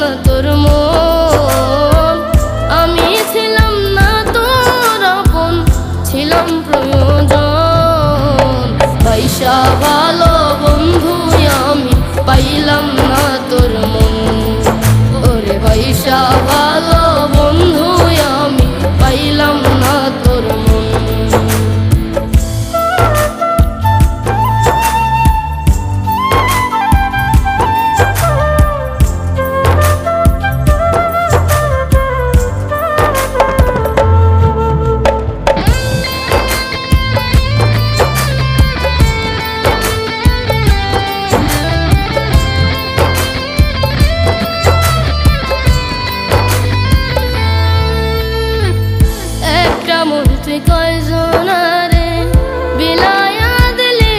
না তোর মন, আমি ছিলাম না তোর আপন, ছিলাম প্রয়োজন। পয়সা ভালো বন্ধু আমি পাইলাম না তোর মন, ওরে পয়সা ভালো বন্ধু আমি পাইলাম না তোর মন। তুই কয়জনারে বিলায়া দিলি,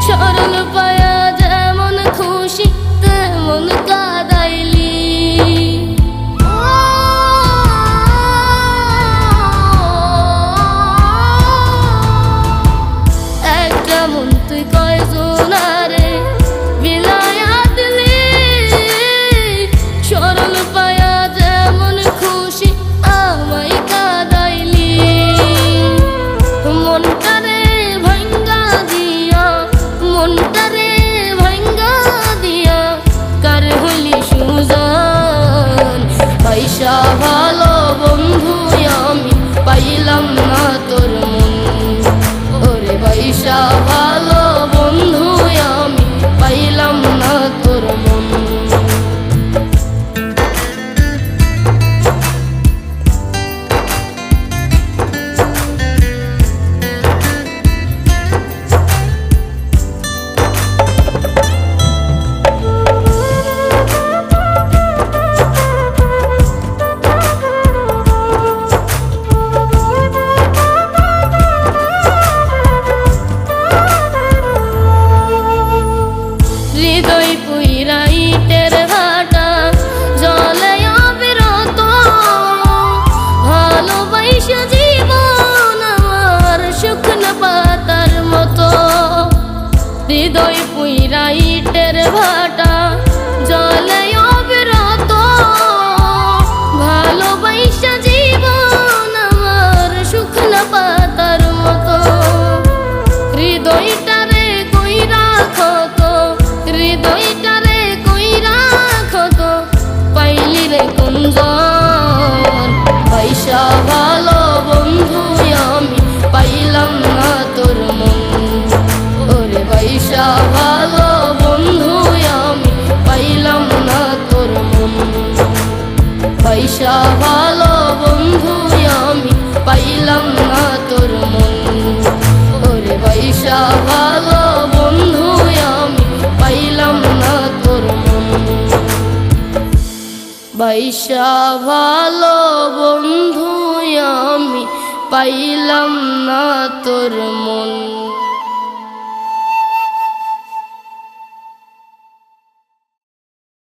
সরল পায়া যেমন খুশি তেমন কাদাইলি। একটা মন তুই কয়জনারে বিলায়া দিলি, সরল পায়া যেমন খুশি আমায় কাদাইলি। মনটারে ভাঙ্গা দিয়া, মনটারে ভাঙ্গা দিয়া কার হইলি সুজান। পয়সা ভালো বন্ধু আমি পাইলাম না তোর মন, ওরে পয়সা ভালো বন্ধু আমি পাইলাম না তোর মন। হৃদয় পুইরা ইটের ভাটা জলে অবিরত, ভালোবাসা জীবন আমার শুকনো পাতার মতো। হৃদয় পুইরা ইটের ভাটা জলে অবিরত, ভালোবাসা জীবন আমার শুকনো পাতার মতো। হৃদয়টারে কই রাখো তো, হৃদয়টারে কই রাখো তো, পাইলি রে কুঞ্জন। পয়সা ভালো বন্ধু আমি পাইলাম না তোর মন, ওরে পয়সা ভালো বন্ধু আমি পাইলাম না তোর মন। পয়সা ভালো বন্ধু আমি পাইলাম না তোর মন, ওরে পয়সা ভালো বন্ধু আমি পাইলাম না তোর মন। পয়সা ভালো বন্ধু আমি পাইলাম না তোর মন।